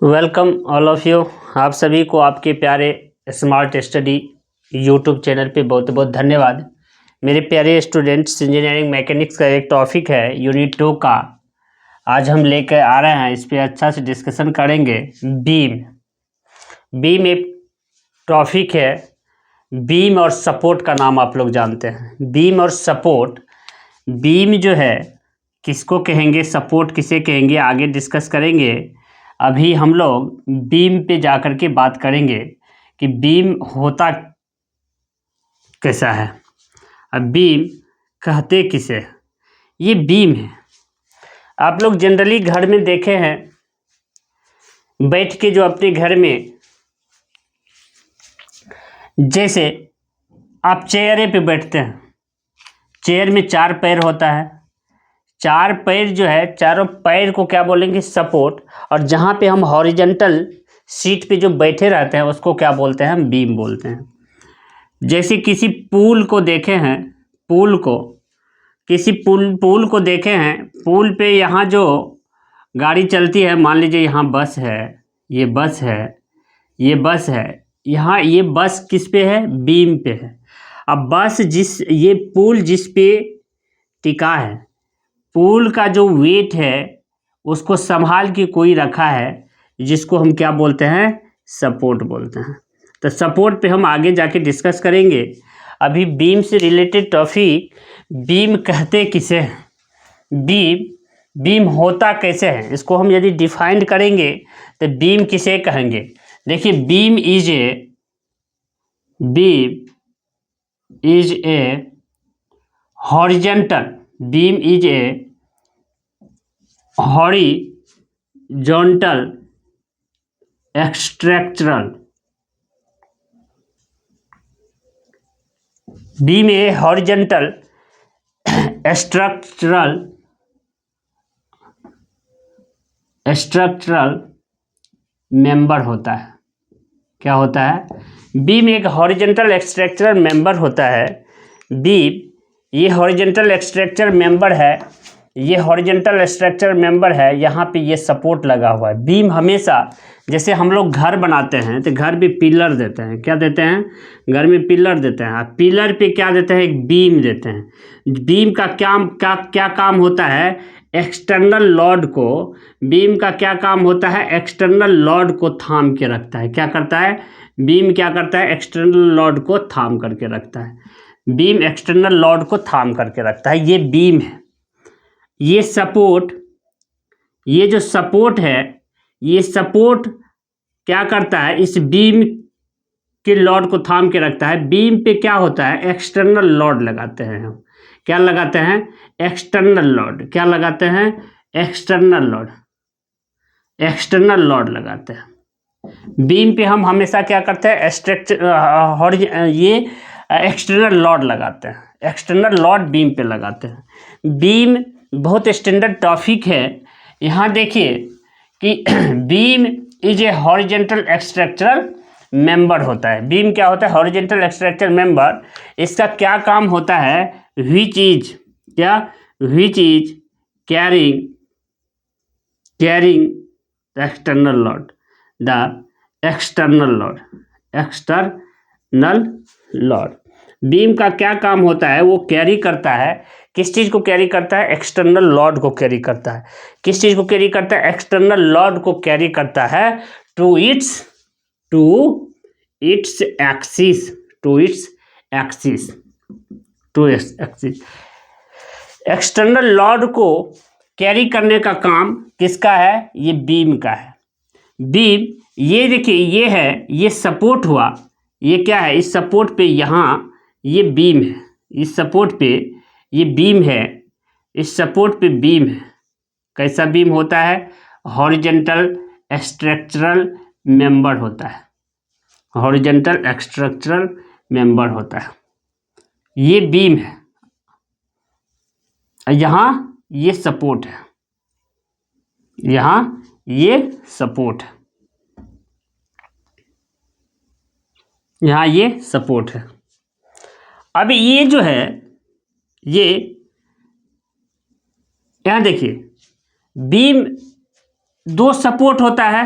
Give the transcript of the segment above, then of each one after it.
Welcome all of you. आप सभी को आपके प्यारे स्मार्ट स्टडी यूट्यूब चैनल पे बहुत बहुत धन्यवाद। मेरे प्यारे स्टूडेंट्स, इंजीनियरिंग मैकेनिक्स का एक टॉपिक है यूनिट 2 का आज हम लेकर आ रहे हैं। इस पे अच्छा से डिस्कशन करेंगे। बीम एक टॉपिक है। बीम और सपोर्ट का नाम आप लोग जानते हैं। बीम और सपोर्ट, बीम जो है किसको कहेंगे, सपोर्ट किसे कहेंगे, आगे डिस्कस करेंगे। अभी हम लोग बीम पे जाकर के बात करेंगे कि बीम होता कैसा है। अब बीम कहते किसे, ये बीम है। आप लोग जनरली घर में देखे हैं, बैठ के जो अपने घर में, जैसे आप चेयरे पे बैठते हैं, चेयर में 4 पैर होता है। 4 पैर जो है, चारों पैर को क्या बोलेंगे, सपोर्ट। और जहाँ पे हम हॉरिजॉन्टल सीट पे जो बैठे रहते हैं उसको क्या बोलते हैं, हम बीम बोलते हैं। जैसे किसी पुल को देखे हैं, किसी पुल को देखे हैं, पुल पे यहाँ जो गाड़ी चलती है, मान लीजिए यहाँ बस है, ये बस है, ये बस है, यहाँ ये बस किस पे है, बीम पे है। अब बस ये पुल जिस पे टिका है, पुल का जो वेट है उसको संभाल के कोई रखा है, जिसको हम क्या बोलते हैं, सपोर्ट बोलते हैं। तो सपोर्ट पे हम आगे जाके डिस्कस करेंगे। अभी बीम से रिलेटेड टॉपिक, बीम कहते किसे हैं, बीम होता कैसे है, इसको हम यदि डिफाइन करेंगे तो बीम किसे कहेंगे। देखिए, beam is A horizontal, beam is A horizontal structural, beam A horizontal structural member होता है। क्या होता है, बीम एक हॉरिजॉन्टल स्ट्रक्चरल मेंबर होता है। बीम ये हॉरिजॉन्टल स्ट्रक्चर मेंबर है, ये हॉरिजॉन्टल स्ट्रक्चर मेंबर है, यहाँ पे ये सपोर्ट लगा हुआ है। बीम हमेशा, जैसे हम लोग घर बनाते हैं तो घर पे पिलर देते हैं, क्या देते हैं, घर में पिलर देते हैं। पिलर पे क्या देते हैं, एक बीम देते हैं। बीम का क्या काम होता है, एक्सटर्नल लोड को, बीम का क्या काम होता है, एक्सटर्नल लोड को थाम के रखता है। क्या करता है, बीम क्या करता है, एक्सटर्नल लोड को थाम करके रखता है। बीम एक्सटर्नल लोड को थाम करके रखता है, ये बीम है। ये सपोर्ट, ये जो सपोर्ट है, ये सपोर्ट क्या करता है, इस बीम के लोड को थाम के रखता है। बीम पे क्या होता है, एक्सटर्नल लोड लगाते हैं हम। क्या लगाते हैं, एक्सटर्नल लोड। क्या लगाते हैं, एक्सटर्नल लोड लगाते हैं। बीम पे हम हमेशा क्या करते हैं, ये एक्सटर्नल लोड लगाते हैं, एक्सटर्नल लोड बीम पे लगाते हैं। बीम बहुत स्टैंडर्ड टॉपिक है। यहाँ देखिए कि beam is A horizontal structural member होता है। बीम क्या होता है, हॉरिजॉन्टल स्ट्रक्चरल मेंबर। इसका क्या काम होता है, which is carrying external load. Beam का क्या काम होता है, वो कैरी करता है, किस चीज को कैरी करता है, एक्सटर्नल लोड को कैरी करता है। किस चीज को कैरी करता है, एक्सटर्नल लोड को कैरी करता है to its axis. External load को कैरी करने का काम किसका है, ये बीम का है। बीम, ये देखिए, ये है, ये सपोर्ट हुआ, ये क्या है, इस सपोर्ट पे यहाँ ये बीम है, इस सपोर्ट पे ये बीम है, इस सपोर्ट पे बीम है। कैसा बीम होता है, हॉरिजॉन्टल स्ट्रक्चरल मेंबर होता है, हॉरिजॉन्टल स्ट्रक्चरल मेंबर होता है। ये बीम है, यहाँ ये सपोर्ट है, यहाँ ये सपोर्ट है, यहाँ ये सपोर्ट है। अब ये जो है, ये यहाँ देखिए, बीम 2 सपोर्ट होता है,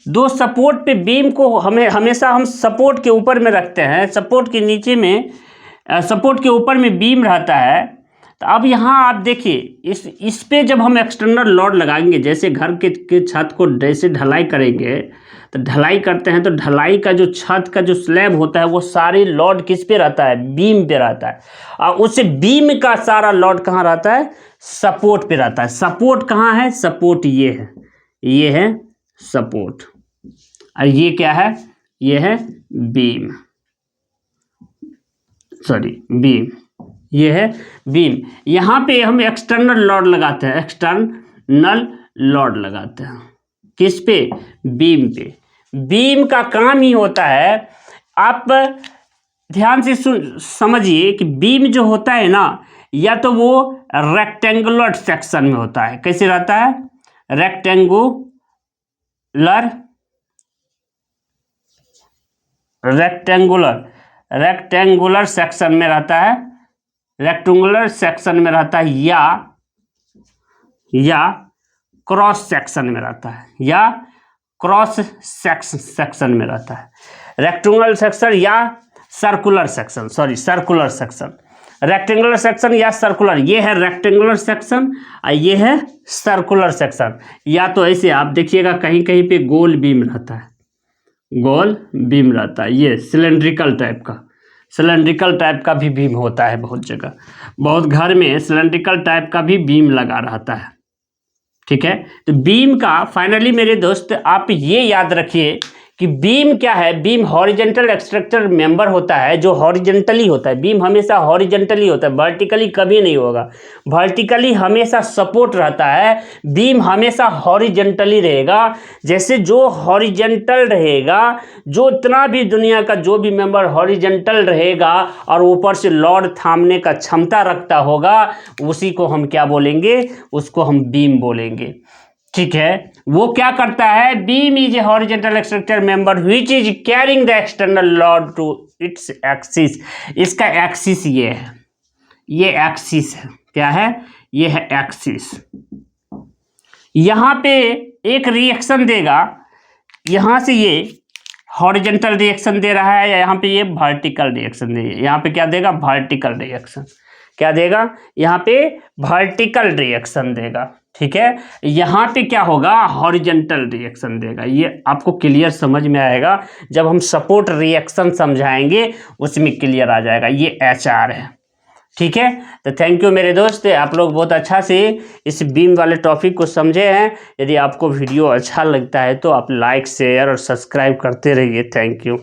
दो सपोर्ट पे बीम को हमेशा हम सपोर्ट के ऊपर में रखते हैं, सपोर्ट के नीचे में सपोर्ट के ऊपर में बीम रहता है। तो अब यहाँ आप देखिए इस पे जब हम एक्सटर्नल लोड लगाएंगे, जैसे घर के छत को जैसे ढलाई करेंगे, तो ढलाई करते हैं तो ढलाई का जो छत का जो स्लैब होता है वो सारी लोड किस पे रहता है, बीम पे रहता है। और उस बीम का सारा लोड कहाँ रहता है, सपोर्ट पे रहता है। सपोर्ट कहाँ है, सपोर्ट ये है सपोर्ट, और ये क्या है, ये है बीम, सॉरी बीम, ये है बीम। यहाँ पे हम एक्सटर्नल लोड लगाते हैं, एक्सटर्नल लोड लगाते हैं किस पे, बीम पे। बीम का काम ही होता है, आप ध्यान से समझिए कि बीम जो होता है ना, या तो वो रेक्टेंगुलर सेक्शन में होता है। कैसे रहता है, रेक्टेंगुलर सेक्शन में रहता है, रेक्टेंगुलर सेक्शन में रहता है, या क्रॉस सेक्शन में रहता है, या क्रॉस सेक्शन में रहता है। रेक्टेंगुलर सेक्शन या circular section, circular section, rectangular section या सर्कुलर, ये है रेक्टेंगुलर सेक्शन और ये है सर्कुलर सेक्शन। या तो ऐसे आप देखिएगा कहीं कहीं पे गोल बीम रहता है, गोल बीम रहता है, ये सिलेंड्रिकल टाइप का भी बीम होता है। बहुत जगह, बहुत घर में सिलेंड्रिकल टाइप का भी बीम लगा रहता है, ठीक है। तो बीम का फाइनली मेरे दोस्त आप ये याद रखिए कि बीम क्या है, बीम हॉरिजेंटल स्ट्रक्चर मेंबर होता है, जो हॉरिजेंटली होता है। बीम हमेशा हॉरिजेंटली होता है, वर्टिकली कभी नहीं होगा। वर्टिकली हमेशा सपोर्ट रहता है, बीम हमेशा हॉरिजेंटली रहेगा। जैसे जो हॉरिजेंटल रहेगा, जो इतना भी दुनिया का जो भी मेंबर हॉरिजेंटल रहेगा और ऊपर से लोड थामने का क्षमता रखता होगा, उसी को हम क्या बोलेंगे, उसको हम बीम बोलेंगे, ठीक है। वो क्या करता है, beam is a horizontal structure member which is carrying the external load to its axis. इसका एक्सिस ये है, ये एक्सिस है, क्या है, ये है एक्सिस। यहाँ पे एक रिएक्शन देगा, यहाँ से ये हॉरिजेंटल रिएक्शन दे रहा है, या यहाँ पे ये वर्टिकल रिएक्शन देगा। यहाँ पे क्या देगा, वर्टिकल रिएक्शन, क्या देगा, यहाँ पे वर्टिकल रिएक्शन देगा, ठीक है। यहाँ पे क्या होगा, हॉरिजेंटल रिएक्शन देगा। ये आपको क्लियर समझ में आएगा जब हम सपोर्ट रिएक्शन समझाएंगे, उसमें क्लियर आ जाएगा। ये HR है, ठीक है। तो थैंक यू मेरे दोस्त, आप लोग बहुत अच्छा से इस बीम वाले टॉपिक को समझे हैं। यदि आपको वीडियो अच्छा लगता है तो आप लाइक, शेयर और सब्सक्राइब करते रहिए। Thank you.